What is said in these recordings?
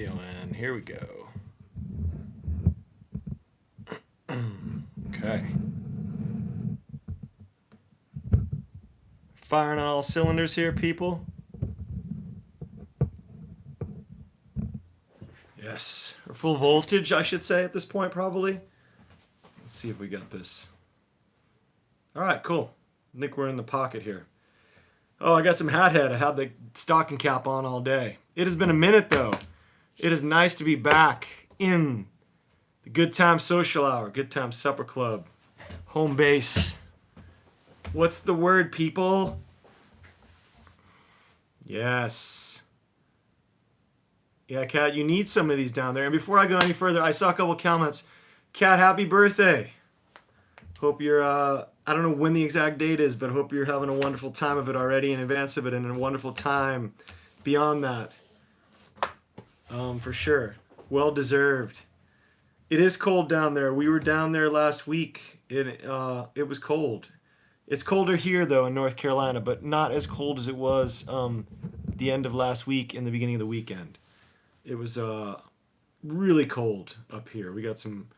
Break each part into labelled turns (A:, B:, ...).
A: doing? Here we go. Okay. Firing on all cylinders here, people. Yes. Or full voltage, I should say, at this point, probably. Let's see if we got this. All right, cool. I think we're in the pocket here. Oh, I got some hat head. I had the stocking cap on all day. It has been a minute, though. It is nice to be back in the Good Time Social Hour, Good Time Supper Club, home base. What's the word, people? Yes. Yeah, Kat, you need some of these down there. And before I go any further, I saw a couple comments. Kat, happy birthday. Hope you're, I don't know when the exact date is, but hope you're having a wonderful time of it already in advance of it and a wonderful time beyond that. For sure. Well deserved. It is cold down there. We were down there last week. It was cold. It's colder here, though, in North Carolina, but not as cold as it was the end of last week and the beginning of the weekend. It was really cold up here. We got some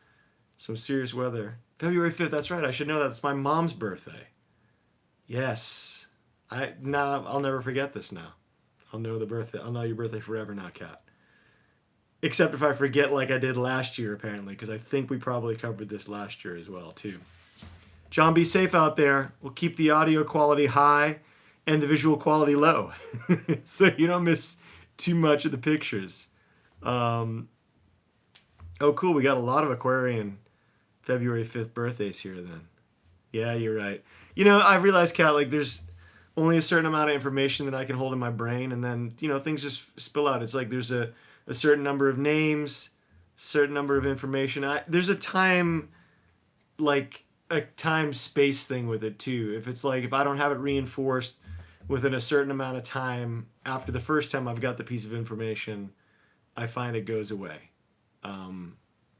A: serious weather. February 5th, that's right. I should know that. It's my mom's birthday. Yes. I'll never forget this now. I'll know the birthday. I'll know your birthday forever now, Kat. Except if I forget like I did last year, apparently, because I think we probably covered this last year as well, too. John, be safe out there. We'll keep the audio quality high and the visual quality low so you don't miss too much of the pictures. Oh, cool. We got a lot of Aquarian February 5th birthdays here then. Yeah, you're right. You know, I realized, Kat, like there's only a certain amount of information that I can hold in my brain, and then, you know, things just spill out. It's like there's a certain number of names, certain number of information. There's a time, like a time space thing with it too. If it's like, if I don't have it reinforced within a certain amount of time after the first time I've got the piece of information, I find it goes away.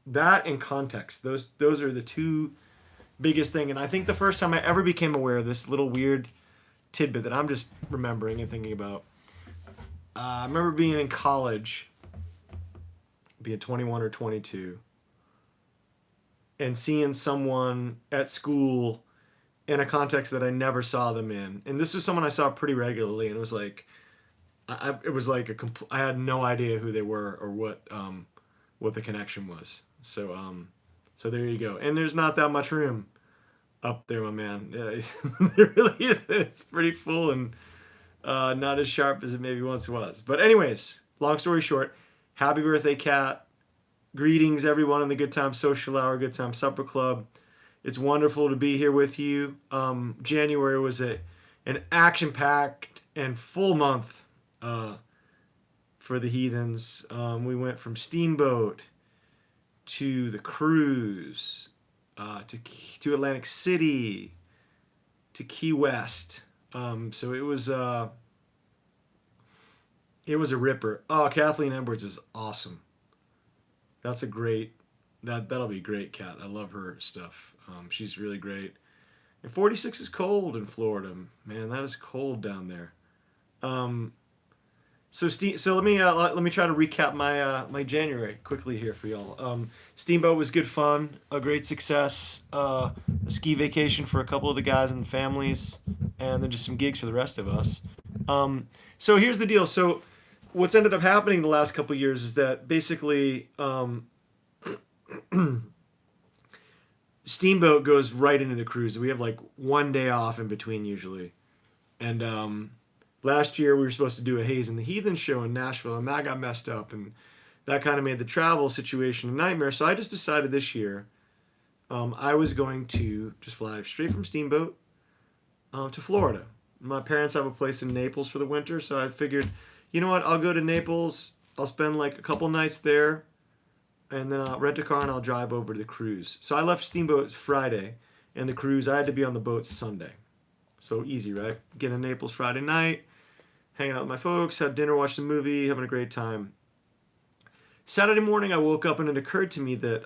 A: That and context, those are the two biggest thing. And I think the first time I ever became aware of this little weird tidbit that I'm just remembering and thinking about, I remember being in college, being 21 or 22, and seeing someone at school in a context that I never saw them in. And this was someone I saw pretty regularly, and it was like, it was like I had no idea who they were or what the connection was. So there you go. And there's not that much room up there, my man. There really isn't. It's pretty full and not as sharp as it maybe once was. But anyways, long story short, happy birthday, Kat. Greetings, everyone in the Good Time Social Hour, Good Time Supper Club. It's wonderful to be here with you. January was an action-packed and full month for the Heathens. We went from Steamboat to the cruise, to Atlantic City, to Key West. So it was a ripper. Oh, Kathleen Edwards is awesome. That's a great, that'll be great, Kat. I love her stuff. She's really great. And 46 is cold in Florida. Man, that is cold down there. So let me try to recap my January quickly here for y'all. Steamboat was good fun, a great success. A ski vacation for a couple of the guys and families, and then just some gigs for the rest of us. So here's the deal. So what's ended up happening the last couple of years is that basically Steamboat goes right into the cruise. We have like one day off in between usually, and last year we were supposed to do a Haze and the Heathens show in Nashville, and that got messed up, and that kind of made the travel situation a nightmare. So I just decided this year I was going to just fly straight from Steamboat to Florida. My parents have a place in Naples for the winter, so I figured, you know what, I'll go to Naples, I'll spend like a couple nights there, and then I'll rent a car and I'll drive over to the cruise. So I left Steamboat Friday, and the cruise, I had to be on the boat Sunday. So easy, right? Get in Naples Friday night, hanging out with my folks, had dinner, watched a movie, having a great time. Saturday morning, I woke up and it occurred to me that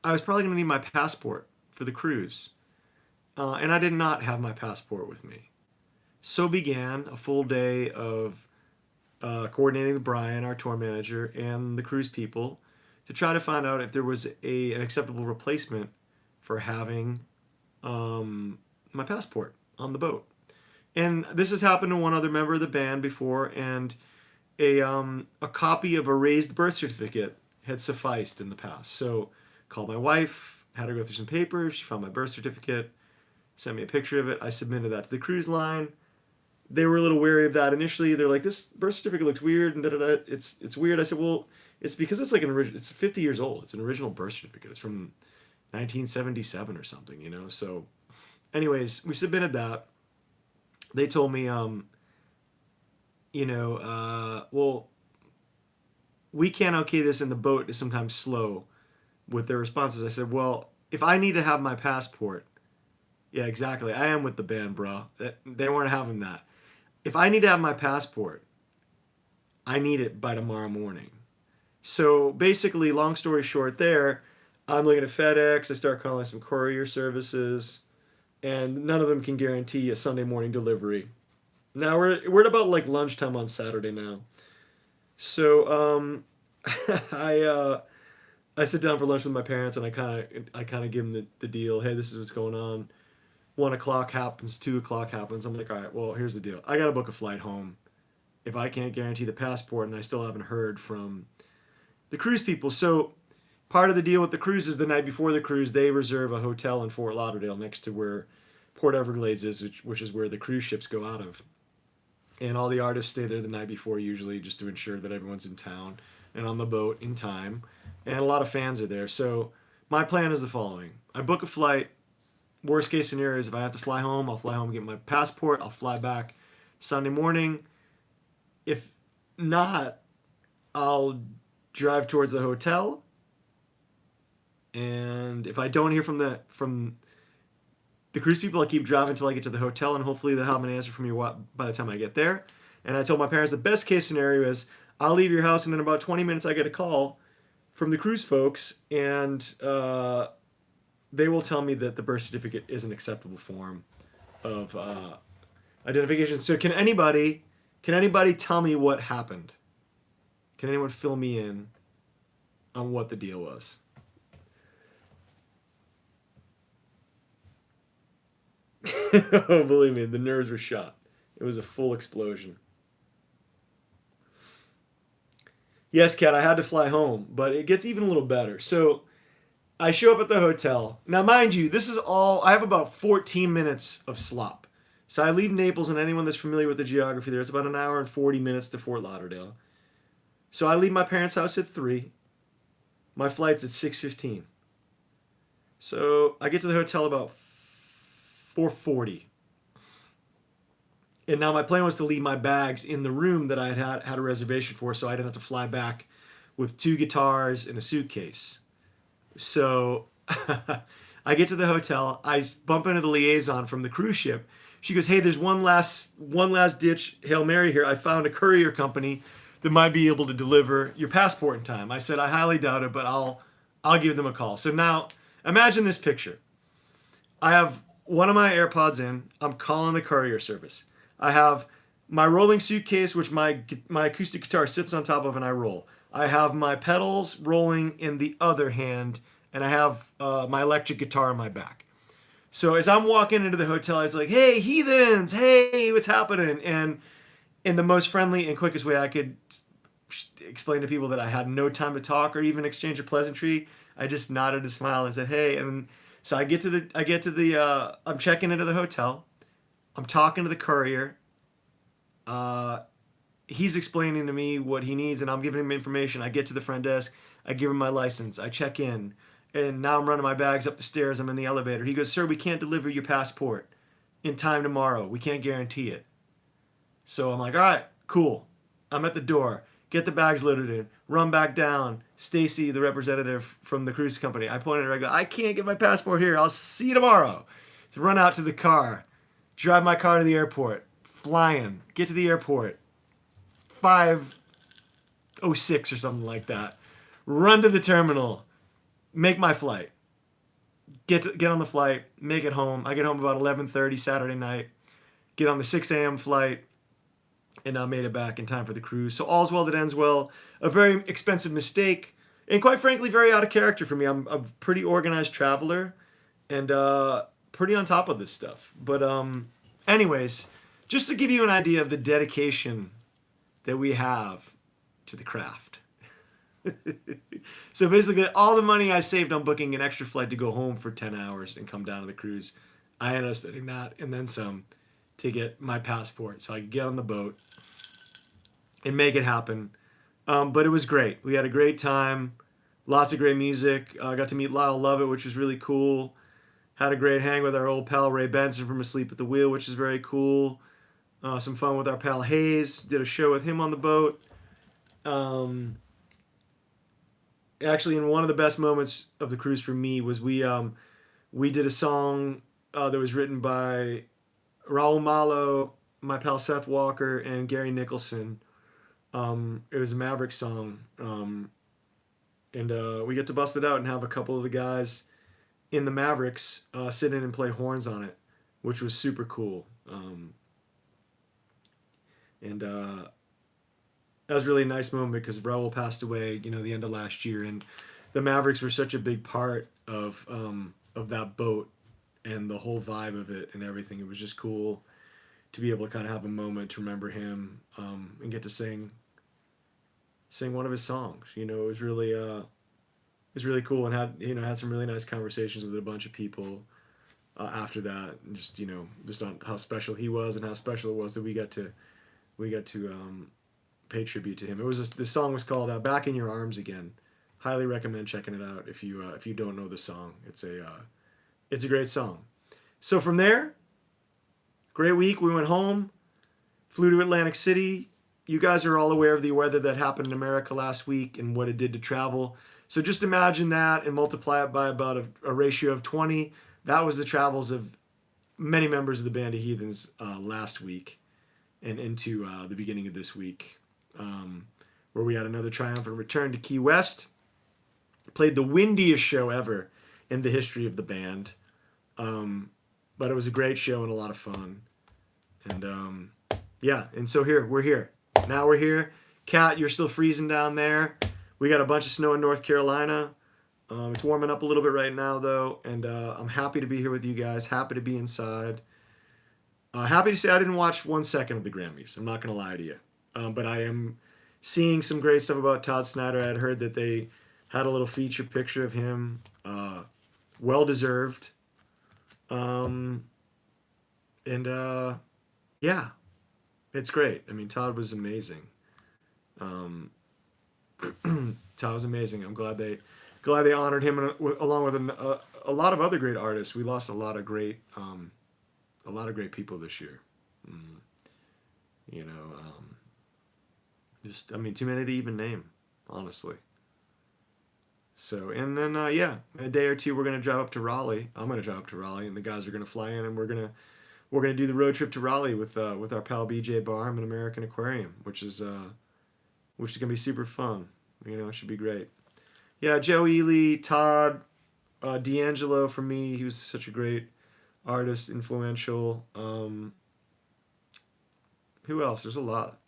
A: I was probably going to need my passport for the cruise. And I did not have my passport with me. So began a full day of coordinating with Brian, our tour manager, and the cruise people to try to find out if there was an acceptable replacement for having my passport on the boat. And this has happened to one other member of the band before, and a copy of a raised birth certificate had sufficed in the past. So called my wife, had her go through some papers. She found my birth certificate, sent me a picture of it. I submitted that to the cruise line. They were a little wary of that initially. They're like, "This birth certificate looks weird," and It's weird. I said, "Well, it's because it's like it's 50 years old. It's an original birth certificate. It's from 1977 or something, you know." So, anyways, we submitted that. They told me, well, we can't okay this, and the boat is sometimes slow with their responses. I said, well, if I need to have my passport, yeah, exactly. I am with the band, bro. They weren't having that. If I need to have my passport, I need it by tomorrow morning. So basically, long story short, I'm looking at FedEx. I start calling some courier services, and none of them can guarantee a Sunday morning delivery. Now we're at about like lunchtime on Saturday now. So I sit down for lunch with my parents, and I kind of give them the deal. Hey, this is what's going on. 1 o'clock happens, 2 o'clock happens. I'm like, all right, well, here's the deal. I gotta book a flight home. If I can't guarantee the passport, and I still haven't heard from the cruise people, so part of the deal with the cruise is the night before the cruise, they reserve a hotel in Fort Lauderdale next to where Port Everglades is, which is where the cruise ships go out of. And all the artists stay there the night before, usually, just to ensure that everyone's in town and on the boat in time. And a lot of fans are there. So my plan is the following. I book a flight. Worst case scenario is if I have to fly home, I'll fly home and get my passport. I'll fly back Sunday morning. If not, I'll drive towards the hotel. And if I don't hear from the cruise people, I keep driving until I get to the hotel, and hopefully they'll have an answer from me by the time I get there. And I told my parents the best case scenario is I'll leave your house, and in about 20 minutes I get a call from the cruise folks, and they will tell me that the birth certificate is an acceptable form of identification. So can anybody tell me what happened? Can anyone fill me in on what the deal was? Oh, believe me, the nerves were shot. It was a full explosion. Yes, Kat, I had to fly home, but it gets even a little better. So I show up at the hotel. Now, mind you, this is all, I have about 14 minutes of slop. So I leave Naples, and anyone that's familiar with the geography there, it's about an hour and 40 minutes to Fort Lauderdale. So I leave my parents' house at 3. My flight's at 6:15. So I get to the hotel about 4:40. And now my plan was to leave my bags in the room that I had a reservation for, so I didn't have to fly back with 2 guitars and a suitcase. So I get to the hotel. I bump into the liaison from the cruise ship. She goes, "Hey, there's one last ditch Hail Mary here. I found a courier company that might be able to deliver your passport in time." I said, "I highly doubt it, but I'll give them a call." So now imagine this picture. I have one of my AirPods in. I'm calling the courier service. I have my rolling suitcase, which my acoustic guitar sits on top of, and I roll. I have my pedals rolling in the other hand, and I have my electric guitar on my back. So as I'm walking into the hotel, it's like, "Hey, Heathens! Hey, what's happening?" And in the most friendly and quickest way I could explain to people that I had no time to talk or even exchange a pleasantry, I just nodded and smiled and said, "Hey." And so I'm checking into the hotel. I'm talking to the courier. He's explaining to me what he needs, and I'm giving him information. I get to the front desk. I give him my license. I check in. And now I'm running my bags up the stairs. I'm in the elevator. He goes, "Sir, we can't deliver your passport in time tomorrow. We can't guarantee it." So I'm like, "All right, cool." I'm at the door. Get the bags loaded in. Run back down. Stacy, the representative from the cruise company. I point at her. I go, "I can't get my passport here. I'll see you tomorrow." So run out to the car. Drive my car to the airport. Flying. Get to the airport. 5:06 or something like that. Run to the terminal. Make my flight. Get on the flight. Make it home. I get home about 11:30 Saturday night. Get on the 6 a.m. flight. and made it back in time for the cruise. So all's well that ends well. A very expensive mistake, and quite frankly, very out of character for me. I'm a pretty organized traveler, and pretty on top of this stuff. But anyways, just to give you an idea of the dedication that we have to the craft. So basically, all the money I saved on booking an extra flight to go home for 10 hours and come down to the cruise, I ended up spending that and then some to get my passport so I could get on the boat and make it happen. But it was great. We had a great time. Lots of great music. I got to meet Lyle Lovett, which was really cool. Had a great hang with our old pal Ray Benson from Asleep at the Wheel, which is very cool. Some fun with our pal Hayes. Did a show with him on the boat. Actually, in one of the best moments of the cruise for me was we did a song that was written by Raul Malo, my pal Seth Walker, and Gary Nicholson. It was a Maverick song, and we get to bust it out and have a couple of the guys in the Mavericks sit in and play horns on it, which was super cool. And that was really a nice moment because Raul passed away, the end of last year, and the Mavericks were such a big part of that boat and the whole vibe of it and everything. It was just cool to be able to kind of have a moment to remember him and get to sing one of his songs. It was really cool, and had some really nice conversations with a bunch of people after that, and just on how special he was and how special it was that we got to pay tribute to him. The song was called "Back in Your Arms Again." Highly recommend checking it out if you don't know the song. It's a great song. So from there, great week. We went home, flew to Atlantic City. You guys are all aware of the weather that happened in America last week and what it did to travel. So just imagine that and multiply it by about a ratio of 20. That was the travels of many members of the band of Heathens last week and into the beginning of this week, where we had another triumphant return to Key West. Played the windiest show ever in the history of the band. But it was a great show and a lot of fun. And and so we're here. Now we're here. Kat, you're still freezing down there. We got a bunch of snow in North Carolina. It's warming up a little bit right now, though, and I'm happy to be here with you guys. Happy to be inside. Happy to say I didn't watch 1 second of the Grammys. I'm not going to lie to you. But I am seeing some great stuff about Todd Snyder. I had heard that they had a little feature picture of him. Well-deserved. Yeah, it's great. I mean, Todd was amazing. Todd was amazing. I'm glad they honored him along with a lot of other great artists. We lost a lot of great people this year. Too many to even name, honestly. So, and then in a day or two we're gonna drive up to Raleigh. I'm gonna drive up to Raleigh, and the guys are gonna fly in, and we're gonna do the road trip to Raleigh with our pal BJ Barham and American Aquarium, which is gonna be super fun. It should be great. Yeah, Joe Ely, Todd, D'Angelo for me. He was such a great artist, influential. Who else? There's a lot.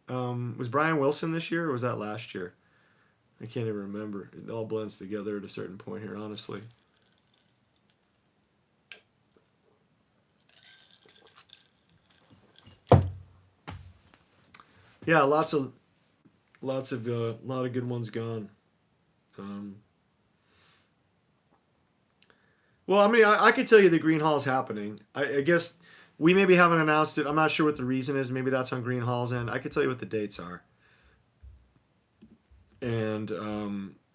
A: Was Brian Wilson this year, or was that last year? I can't even remember. It all blends together at a certain point here, honestly. Yeah, a lot of good ones gone. Well, I could tell you the Green Hall is happening. I guess we maybe haven't announced it. I'm not sure what the reason is. Maybe that's on Green Hall's end. I could tell you what the dates are. And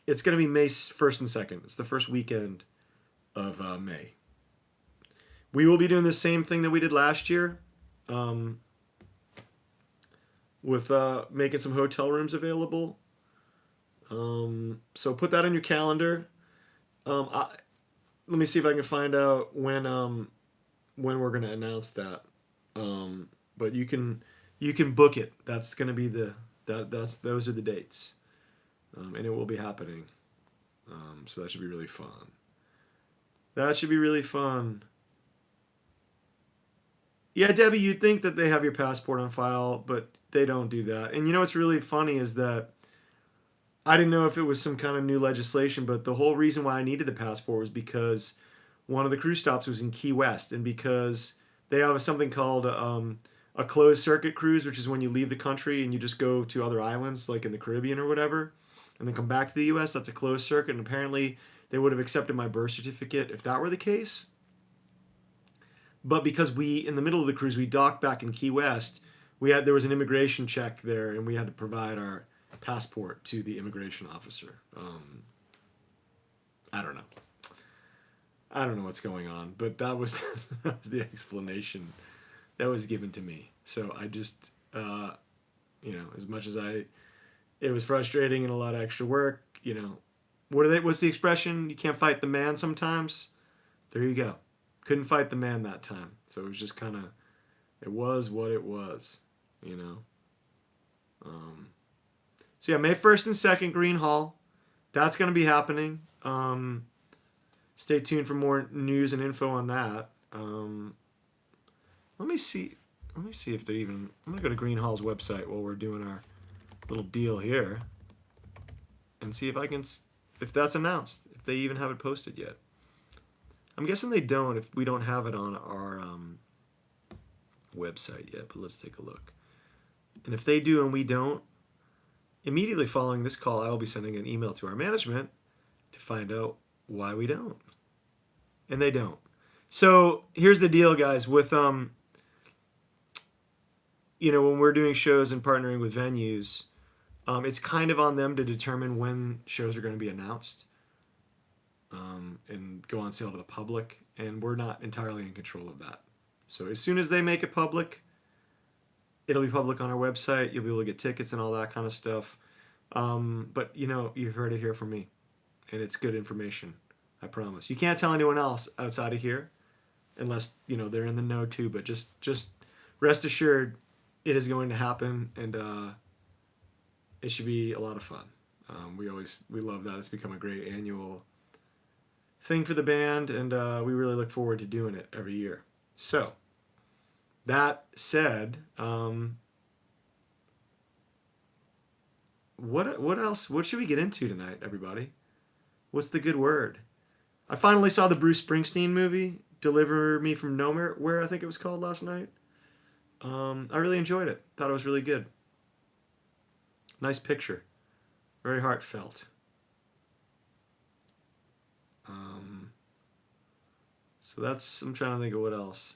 A: it's going to be May 1st and 2nd. It's the first weekend of May. We will be doing the same thing that we did last year, with making some hotel rooms available. So put that on your calendar. Let me see if I can find out when we're going to announce that. But you can book it. That's going to be those are the dates. And it will be happening. So that should be really fun. Yeah, Debbie, you'd think that they have your passport on file, but they don't do that. And you know what's really funny is that I didn't know if it was some kind of new legislation, but the whole reason why I needed the passport was because one of the cruise stops was in Key West, and because they have something called a closed circuit cruise, which is when you leave the country and you just go to other islands, like in the Caribbean or whatever, and then come back to the U.S. That's a closed circuit, and apparently they would have accepted my birth certificate if that were the case. But because we, in the middle of the cruise, we docked back in Key West, there was an immigration check there, and we had to provide our passport to the immigration officer. I don't know. I don't know what's going on, but that was that was the explanation that was given to me. So I just, as much as it was frustrating and a lot of extra work. What's the expression? You can't fight the man sometimes. There you go. Couldn't fight the man that time. So it was just kind of, it was what it was, So yeah, May 1st and 2nd, Green Hall. That's going to be happening. Stay tuned for more news and info on that. Let me see if they even. I'm gonna go to Green Hall's website while we're doing our little deal here, and see if that's announced. If they even have it posted yet. I'm guessing they don't. If we don't have it on our website yet, but let's take a look. And if they do and we don't, immediately following this call, I will be sending an email to our management to find out why we don't. And they don't. So here's the deal, guys. With when we're doing shows and partnering with venues, it's kind of on them to determine when shows are going to be announced and go on sale to the public. And we're not entirely in control of that. So as soon as they make it public, it'll be public on our website. You'll be able to get tickets and all that kind of stuff. But you've heard it here from me, and it's good information. I promise. You can't tell anyone else outside of here, unless they're in the know too. But just rest assured, it is going to happen, and it should be a lot of fun. We love that. It's become a great annual thing for the band, and we really look forward to doing it every year. So, that said, what else? What should we get into tonight, everybody? What's the good word? I finally saw the Bruce Springsteen movie, Deliver Me From Nowhere, I think it was called, last night. I really enjoyed it. Thought it was really good. Nice picture. Very heartfelt. So I'm trying to think of what else.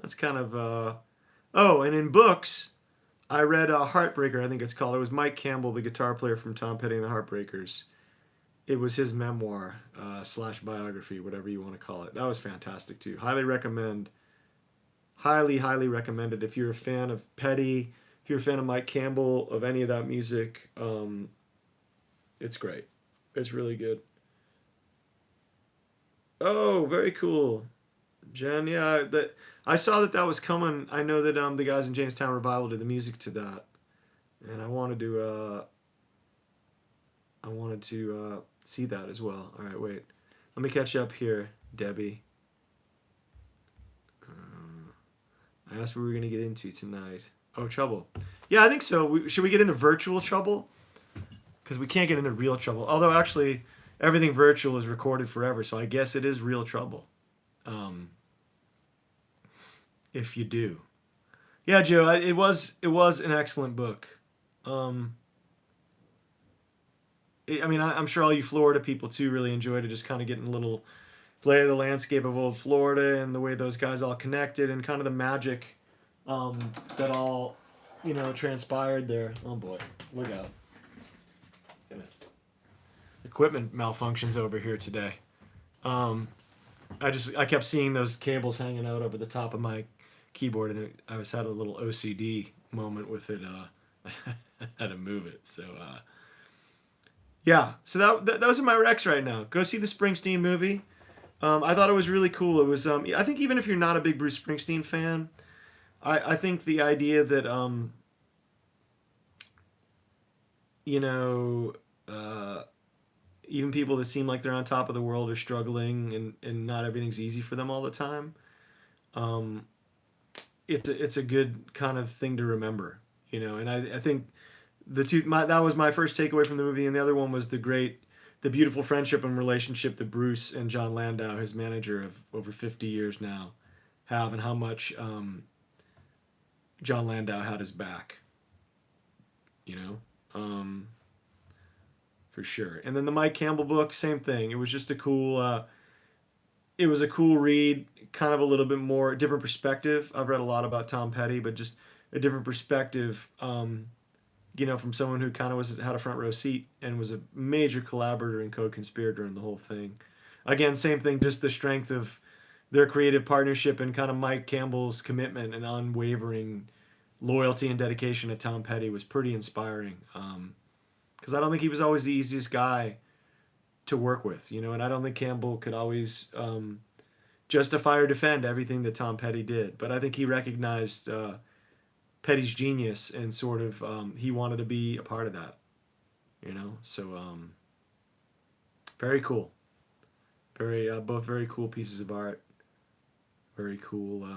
A: That's kind of, and in books, I read Heartbreaker, I think it's called. It was Mike Campbell, the guitar player from Tom Petty and the Heartbreakers. It was his memoir / biography, whatever you want to call it. That was fantastic too. Highly recommend. Highly, highly recommended. If you're a fan of Petty, if you're a fan of Mike Campbell, of any of that music, it's great. It's really good. Oh, very cool, Jen. Yeah, I saw that was coming. I know that the guys in Jamestown Revival did the music to that, and I wanted to see that as well. All right, wait. Let me catch up here, Debbie. I asked what we were going to get into tonight. Oh, trouble. Yeah, I think so. Should we get into virtual trouble? Because we can't get into real trouble. Although, actually, everything virtual is recorded forever, so I guess it is real trouble. If you do. Yeah, Joe, it was an excellent book. I'm sure all you Florida people, too, really enjoyed it, just kind of getting a little lay of the landscape of old Florida and the way those guys all connected and kind of the magic that all, transpired there. Oh, boy. Look out. Equipment malfunctions over here today. I kept seeing those cables hanging out over the top of my keyboard, and I had a little OCD moment with it. I had to move it. So, yeah. So those are my recs right now. Go see the Springsteen movie. I thought it was really cool. It was, I think even if you're not a big Bruce Springsteen fan, I think the idea that, even people that seem like they're on top of the world are struggling and not everything's easy for them all the time. it's a good kind of thing to remember, you know. And I think that was my first takeaway from the movie, and the other one was the beautiful friendship and relationship that Bruce and John Landau, his manager of over 50 years now, have, and how much John Landau had his back, you know, for sure. And then the Mike Campbell book, same thing. It was just a cool. It was a cool read, kind of a little bit more different perspective. I've read a lot about Tom Petty, but just a different perspective. You know, from someone who kind of had a front row seat and was a major collaborator and co-conspirator in the whole thing. Again, same thing, just the strength of their creative partnership and kind of Mike Campbell's commitment and unwavering loyalty and dedication to Tom Petty was pretty inspiring. Because I don't think he was always the easiest guy to work with, you know, and I don't think Campbell could always justify or defend everything that Tom Petty did. But I think he recognized Petty's genius and sort of he wanted to be a part of that, you know. So very cool, very both very cool pieces of art, very cool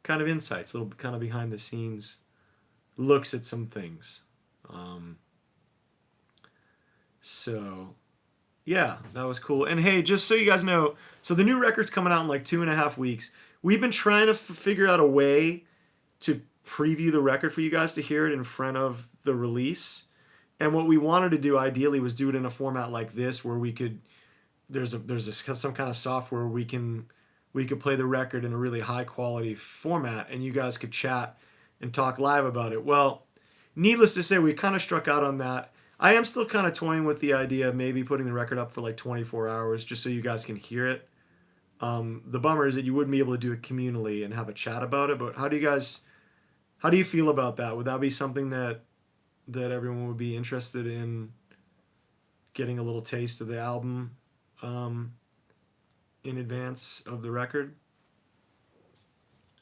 A: kind of insights, little kind of behind the scenes looks at some things. So yeah, that was cool. And hey, just so you guys know, so the new record's coming out in like 2.5 weeks. We've been trying to figure out a way to preview the record for you guys to hear it in front of the release. And what we wanted to do ideally was do it in a format like this, where we could some kind of software we could play the record in a really high quality format, and you guys could chat and talk live about it. Well, needless to say, we kind of struck out on that. I am still kind of toying with the idea of maybe putting the record up for like 24 hours just so you guys can hear it. The bummer is that you wouldn't be able to do it communally and have a chat about it. But how do you feel about that? Would that be something that everyone would be interested in getting a little taste of the album in advance of the record?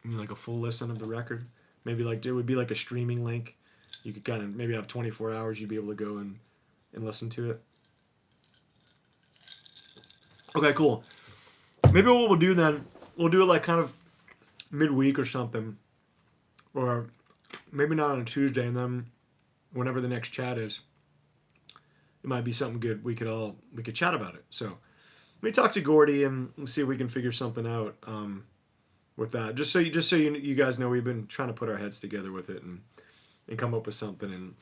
A: I mean, like a full listen of the record. Maybe like it would be like a streaming link. You could kind of maybe have 24 hours. You'd be able to go and listen to it. Okay, cool. Maybe what we'll do then, we'll do it like kind of midweek or something. Or maybe not on a Tuesday, and then whenever the next chat is, it might be something good. We could chat about it. So let me talk to Gordy and see if we can figure something out with that. Just so you guys know, we've been trying to put our heads together with it and come up with something, and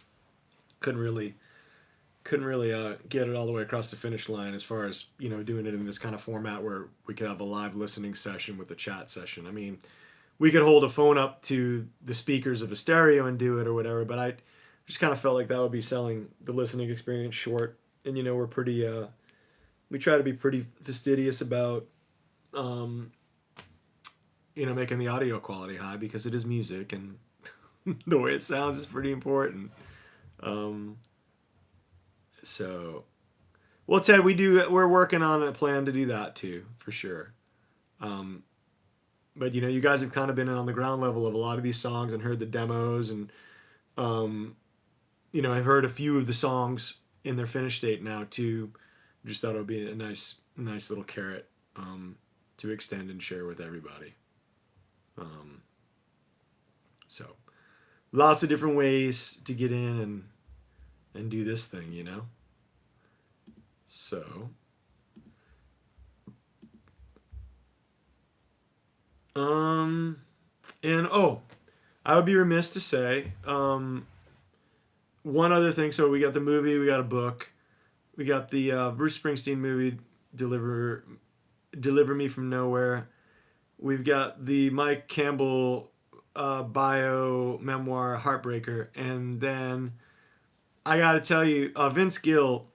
A: couldn't really get it all the way across the finish line as far as, you know, doing it in this kind of format where we could have a live listening session with a chat session. I mean, we could hold a phone up to the speakers of a stereo and do it or whatever, but I just kind of felt like that would be selling the listening experience short. And, you know, we're pretty we try to be pretty fastidious about you know, making the audio quality high, because it is music and the way it sounds is pretty important. So, well, Ted, we're working on a plan to do that too, for sure. But, you know, you guys have kind of been in on the ground level of a lot of these songs and heard the demos, and, you know, I've heard a few of the songs in their finished state now too. Just thought it would be a nice little carrot to extend and share with everybody. So lots of different ways to get in and do this thing, you know? So, and I would be remiss to say, one other thing. So we got the movie, we got a book, we got the Bruce Springsteen movie, Deliver Me From Nowhere. We've got the Mike Campbell bio memoir, Heartbreaker, and then I gotta tell you, Vince Gill,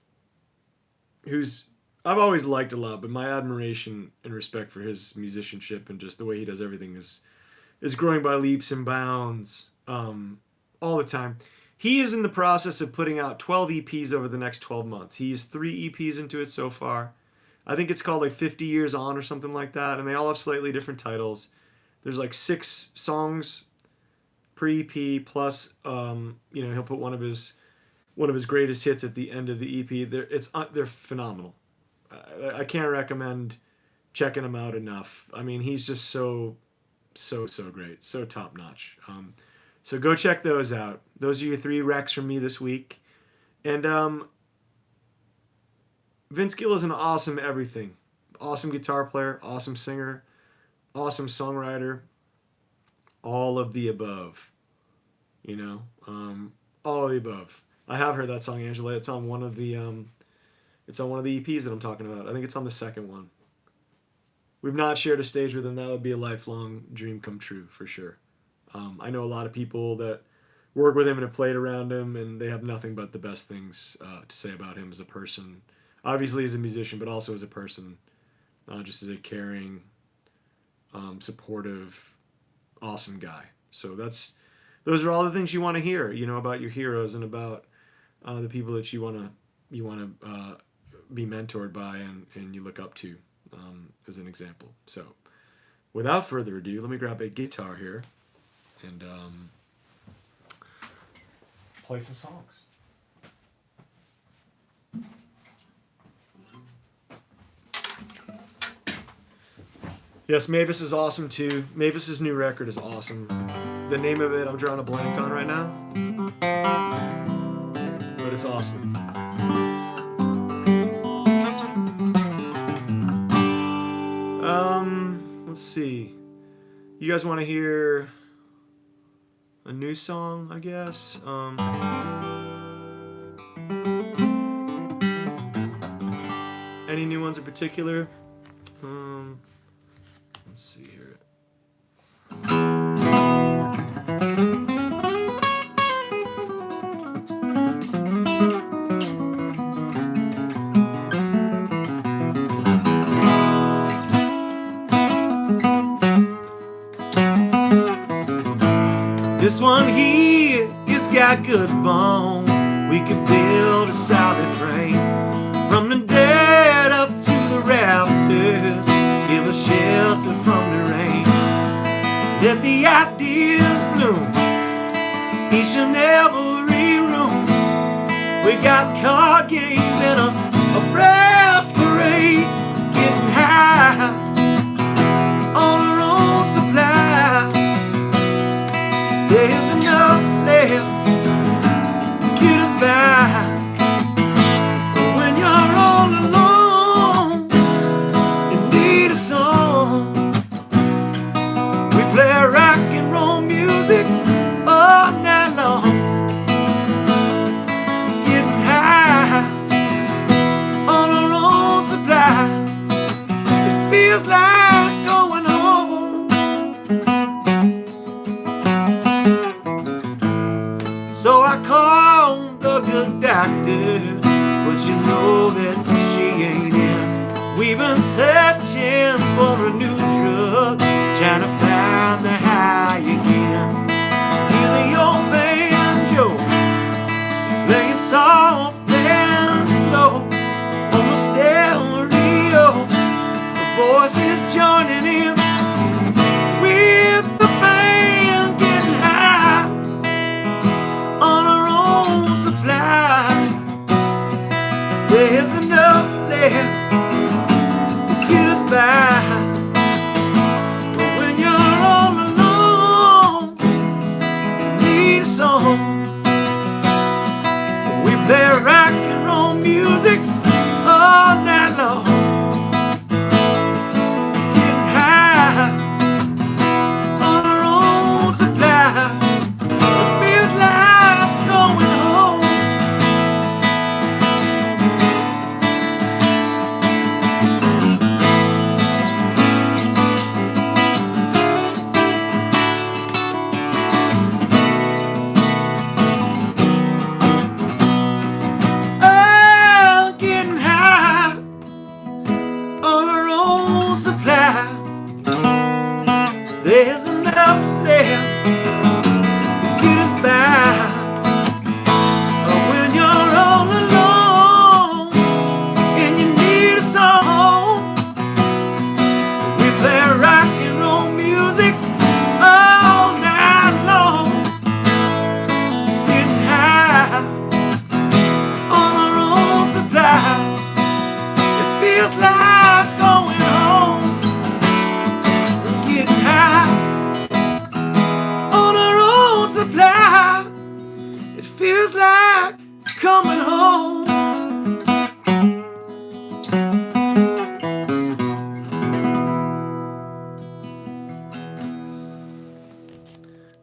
A: who's I've always liked a lot, but my admiration and respect for his musicianship and just the way he does everything is growing by leaps and bounds all the time. He is in the process of putting out 12 EPs over the next 12 months. He's 3 EPs into it so far. I think it's called like 50 Years On or something like that, and they all have slightly different titles. There's like 6 songs per EP, plus you know, he'll put one of his greatest hits at the end of the EP. They're phenomenal. I can't recommend checking him out enough. I mean, he's just so so great, so top notch. So go check those out. Those are your 3 recs from me this week. And Vince Gill is an awesome everything. Awesome guitar player, awesome singer, awesome songwriter, all of the above. You know, all of the above. I have heard that song, Angela. It's on one of the EPs that I'm talking about. I think it's on the second one. We've not shared a stage with him. That would be a lifelong dream come true for sure. I know a lot of people that work with him and have played around him, and they have nothing but the best things to say about him as a person. Obviously as a musician, but also as a person. Just as a caring, supportive, awesome guy. So those are all the things you want to hear, you know, about your heroes and about the people that you want to be mentored by and you look up to as an example. So without further ado, let me grab a guitar here and play some songs. Yes, Mavis is awesome too. Mavis's new record is awesome. The name of it, I'm drawing a blank on right now. But it's awesome. Let's see. You guys want to hear a new song, I guess? Any new ones in particular? Let's see here. This one here has got good bone. We could build a solid frame from the dirt up to the rafters. Give a shelter from the rain. Let the ideas bloom each and every room. We got card games and a brass parade. Getting high on our own supply. There's enough left to get us by. But when you're all alone, you need a song. We play rock and roll music all night long. Getting high on our own supply.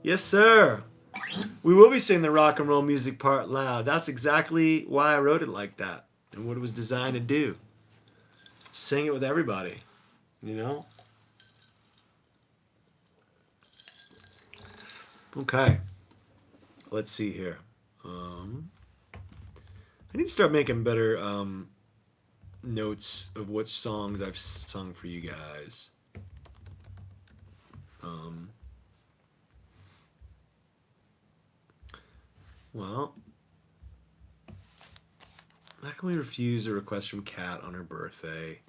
A: Yes, sir. We will be singing the rock and roll music part loud. That's exactly why I wrote it like that and what it was designed to do. Sing it with everybody, you know? Okay. Let's see here. I need to start making better notes of what songs I've sung for you guys. Well, how can we refuse a request from Kat on her birthday?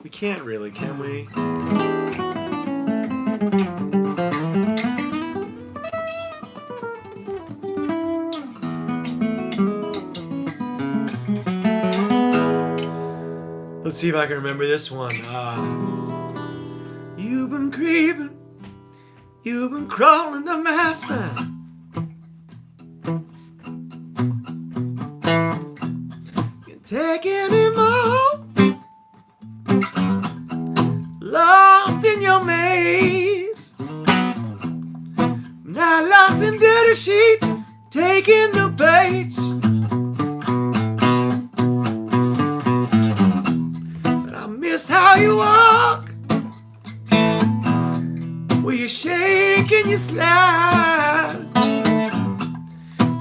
A: We can't really, can we? Let's see if I can remember this one. You've been creeping, you've been crawling up my spine. Can't take anymore. Lost in your maze. Now lost in dirty sheets, taking the page. How you walk, where you shake and you slide,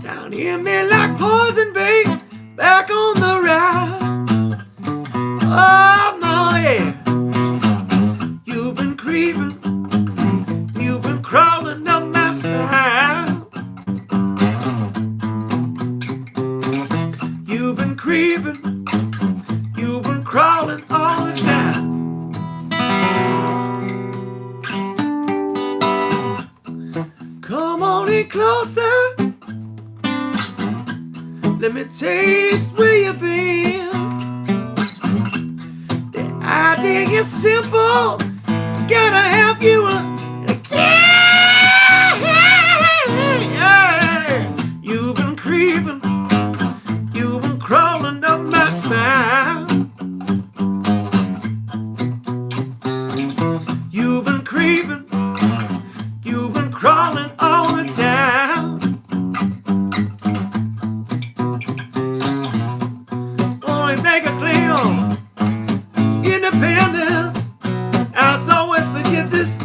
A: down in me like poison bait, back on the ride. Oh no, yeah. You've been creeping, you've been crawling up my spine. You've been creeping, you've been crawling all the time. Come on in closer. Let me taste where you've been. The idea is simple. Gotta have you You've been creeping, you've been crawling up my spine. You've been creeping, you've been crawling all the time. Only make a claim on independence. I'll always forget this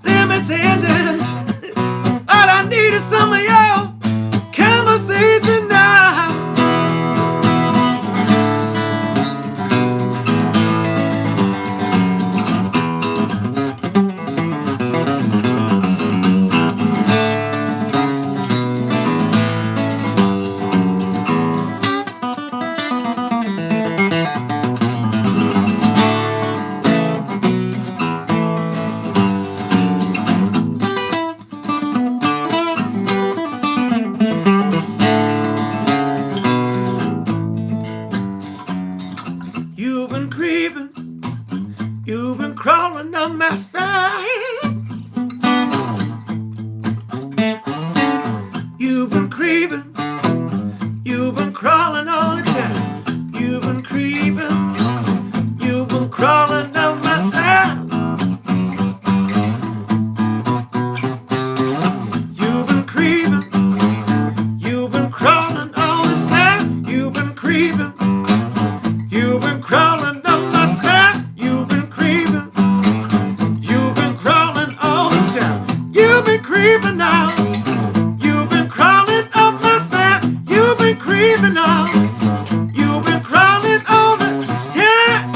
A: limits ending. All I need is some of your conversation now. You've been creeping, you've been crawling up my spine. You've been creeping, you've been crawling all the time. You've been creeping, you've been crawling up my spine. You've been creeping, you've been crawling all the time. You've been creeping, you've been crawling up my spine. You've been creeping, you've been crawling all the time. You've been creeping now. You've been crawling up my spine. You've been creeping now. You've been crawling all the time.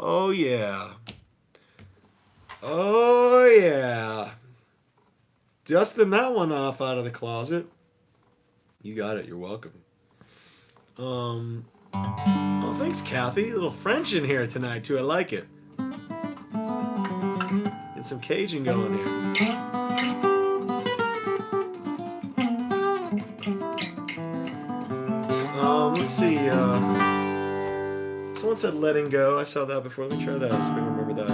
A: Oh yeah. Oh yeah. Dusting that one off out of the closet. You got it. You're welcome. Oh, thanks, Kathy. A little French in here tonight too. I like it. Get some Cajun going here. Let's see. Someone said letting go. I saw that before. Let me try that. See if I can remember that.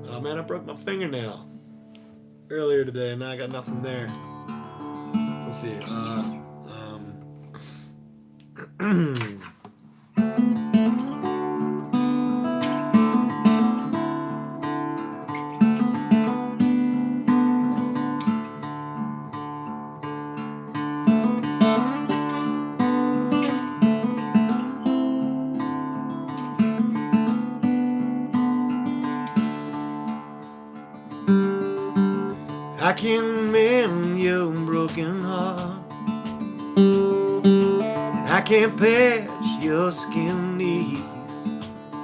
A: Oh man, I broke my fingernail earlier today, and now I got nothing there. Let's see. I can mend your broken heart, and I can't patch your skin knees.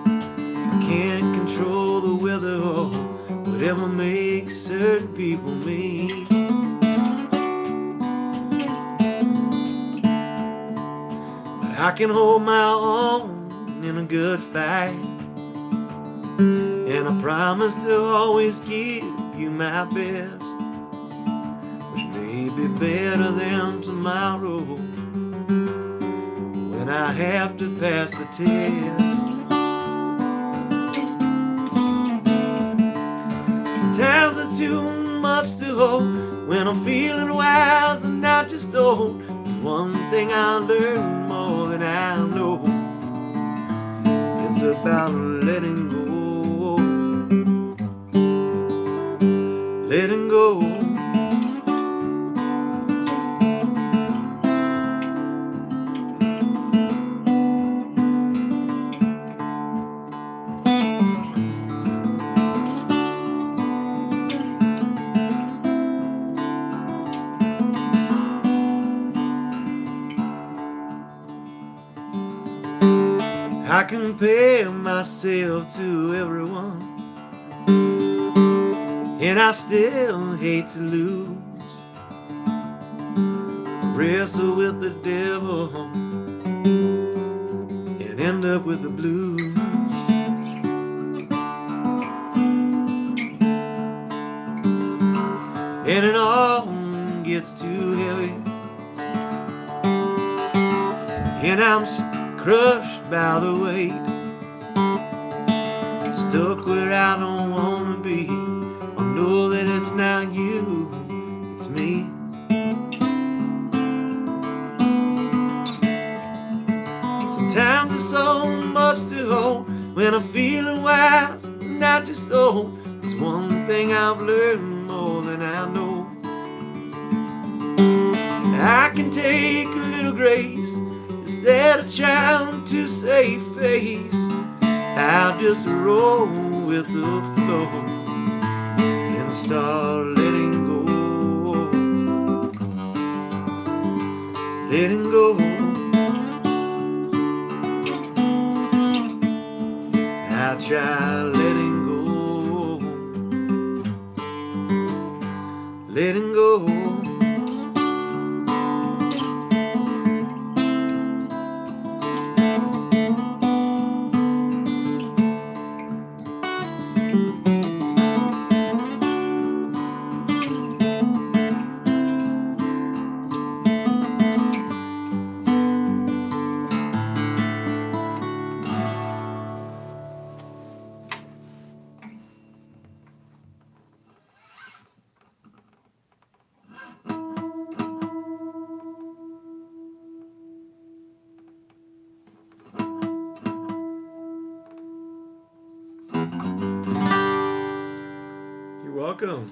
A: I can't control the weather or whatever makes certain people mean. But I can hold my own in a good fight, and I promise to always give you my best, which may be better than tomorrow when I have to pass the test. Sometimes it's too much to hold when I'm feeling wise and not just old. There's one thing I learned more than I know. It's about letting go. Letting go. I compare myself to everyone, and I still hate to lose. I wrestle with the devil and end up with the blues. And it all gets too heavy, and I'm crushed by the weight, stuck where I don't wanna be. I know that it's not you, it's me. Sometimes it's so much to hold when I'm feeling wise, not just old. There's one thing I've learned more than I know. I can take a little grace instead of trying to save face. I'll just roll with the flow and start letting go. Letting go. I try letting go. Letting go. Welcome.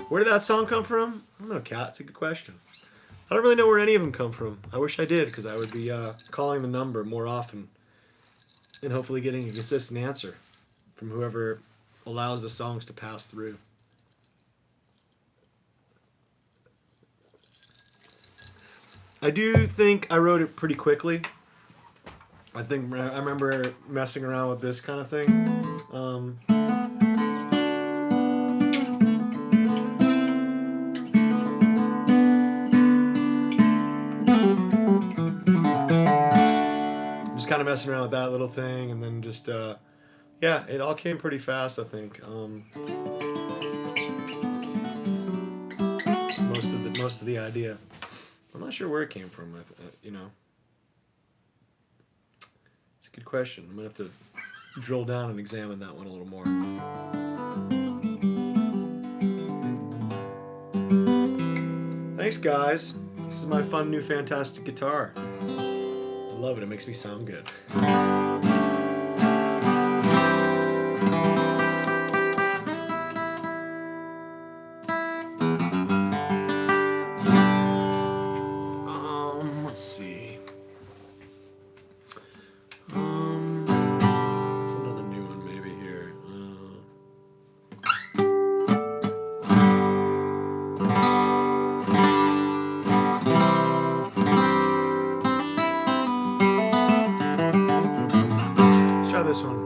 A: Where did that song come from? I don't know, Kat. It's a good question. I don't really know where any of them come from. I wish I did, because I would be calling the number more often and hopefully getting a consistent answer from whoever allows the songs to pass through. I do think I wrote it pretty quickly. I remember messing around with this kind of thing. of messing around with that little thing, and then just yeah, it all came pretty fast, I think. Most of the idea. I'm not sure where it came from. You know, it's a good question. I'm gonna have to drill down and examine that one a little more. Thanks, guys. This is my fun new fantastic guitar. I love it. It makes me sound good. Let's see. There's another new one maybe here. Let's try this one.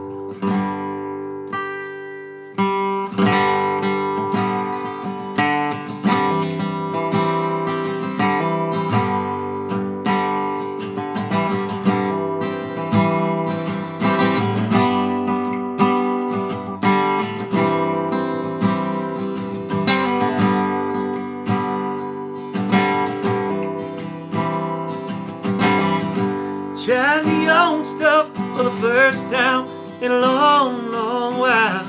A: Tried the old stuff for the first time in a long, long while.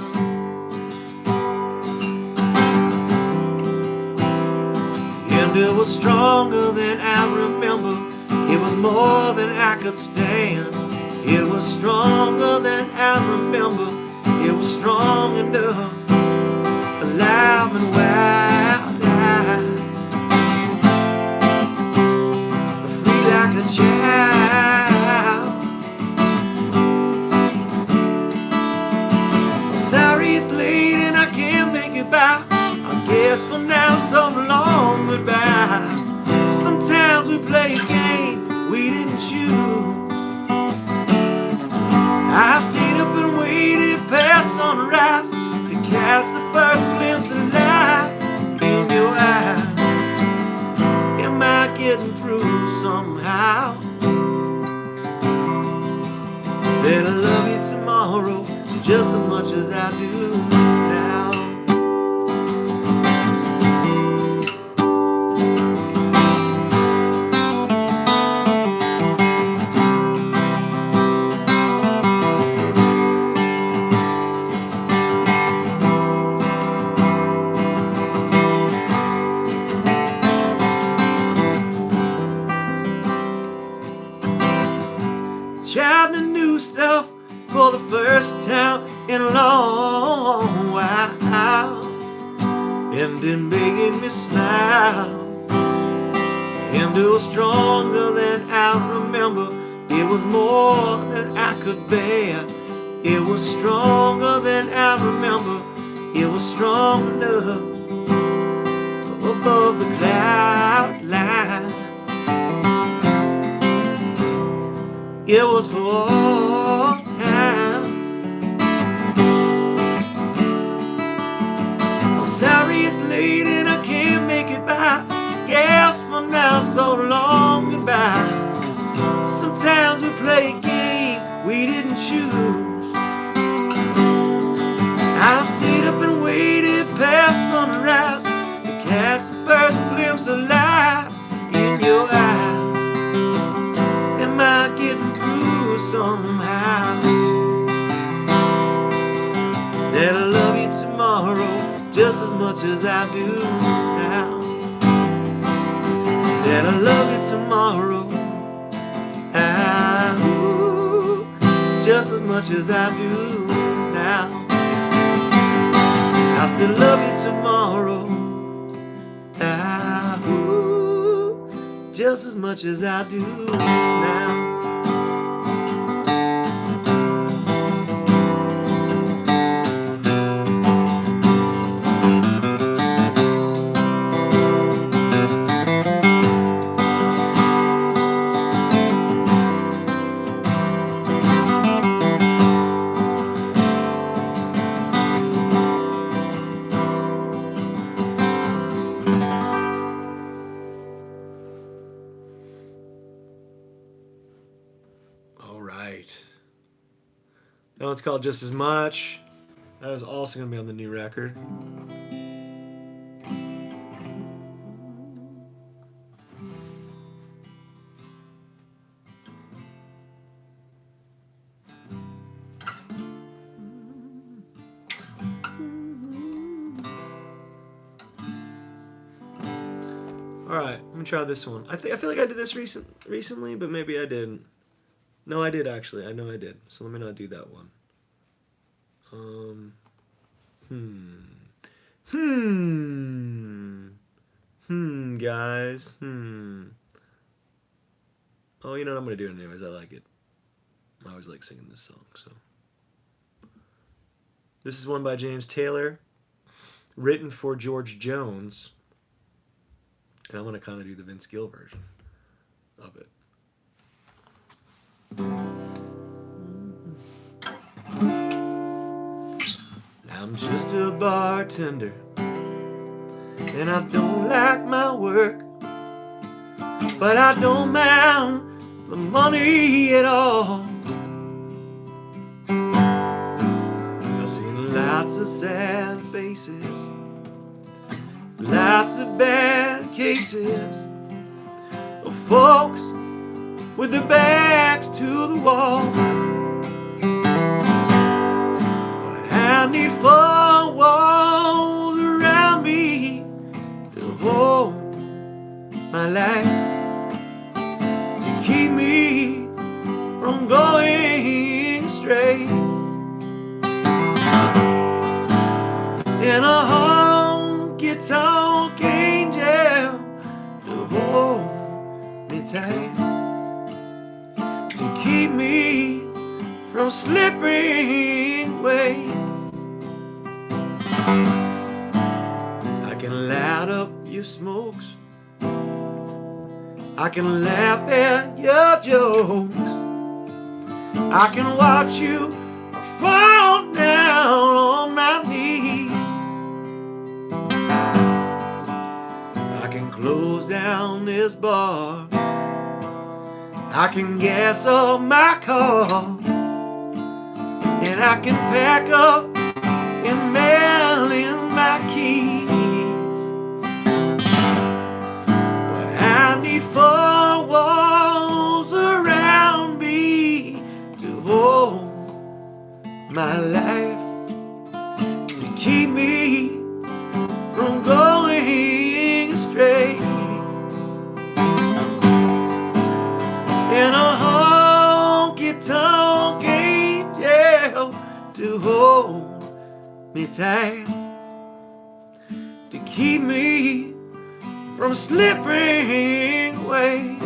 A: And it was stronger than I remember. It was more than I could stand. It was stronger than I remember. It was strong enough, alive and wild, free like a child. Sorry it's late and I can't make it back. I guess for now so long goodbye. Sometimes we play a game we didn't choose. I stayed up and waited past sunrise to catch the first glimpse of light in your eyes. Am I getting through somehow? That I love you tomorrow just as much as I do now. Tried the new stuff for the first time in a long while, and it made me smile. And it was stronger than I remember. It was more than I could bear. It was stronger than I remember. It was strong enough above the cloud line. It was for all time. I'm sorry it's late and I can't make it back. Yes, for now, so long goodbye. Sometimes we play a game we didn't choose. I stayed up and waited past sunrise to catch the first glimpse of light in your eyes. Am I getting through somehow? That I love you tomorrow just as much as I do now. That I love you tomorrow, just as much as I do now. I still love you tomorrow, just as much as I do now. That one's called Just As Much. That is also going to be on the new record. All right, let me try this one. I feel like I did this recently, but maybe I didn't. No, I did actually. I know I did. So let me not do that one. Guys. Oh, you know what? I'm gonna do it anyways. I like it. I always like singing this song. So this is one by James Taylor, written for George Jones, and I'm gonna kind of do the Vince Gill version of it. I'm just a bartender, and I don't like my work, but I don't mind the money at all. I've seen lots of sad faces, lots of bad cases of folks with their backs to the wall. I need 4 walls around me to hold my life, to keep me from going astray. And a honky-tonk angel to hold me tight, to keep me from slipping away. I can light up your smokes, I can laugh at your jokes, I can watch you fall down on my knees. I can close down this bar, I can gas up my car, and I can pack up and mail in my keys. But I need 4 walls around me to hold my life, to keep me from going astray. And a honky-tonk angel to hold me tight, to keep me from slipping away.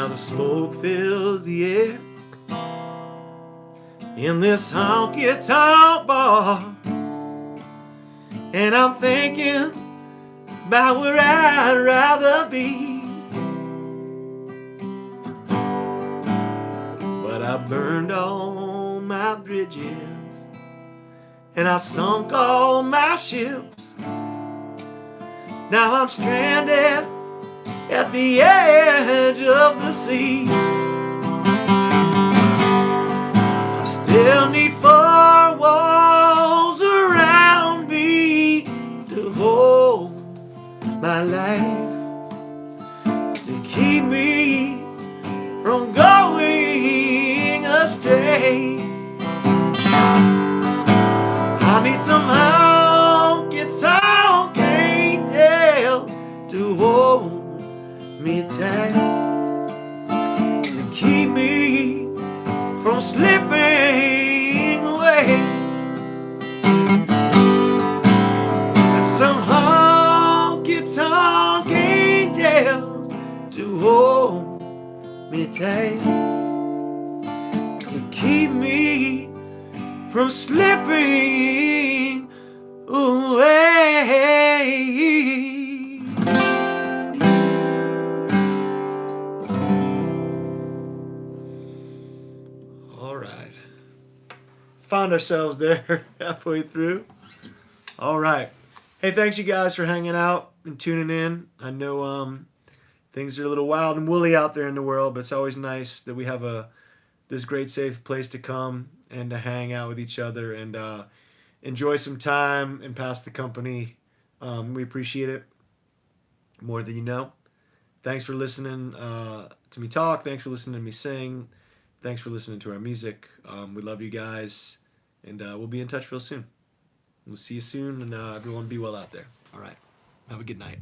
A: The smoke fills the air in this honky-tonk bar, and I'm thinking about where I'd rather be. But I burned all my bridges, and I sunk all my ships. Now I'm stranded at the edge of the sea. I still need 4 walls around me to hold my life, to keep me from going astray. I need some honky-tonk angel to hold me tight, to keep me from slipping away. And some honky-tonk angel to hold me tight, to keep me from slipping away. All right. Found ourselves there halfway through. All right. Hey, thanks you guys for hanging out and tuning in. I know things are a little wild and woolly out there in the world, but it's always nice that we have this great safe place to come and to hang out with each other and enjoy some time and pass the company. We appreciate it more than you know. Thanks for listening to me talk. Thanks for listening to me sing. Thanks for listening to our music. We love you guys, and we'll be in touch real soon. We'll see you soon, and everyone be well out there. All right. Have a good night.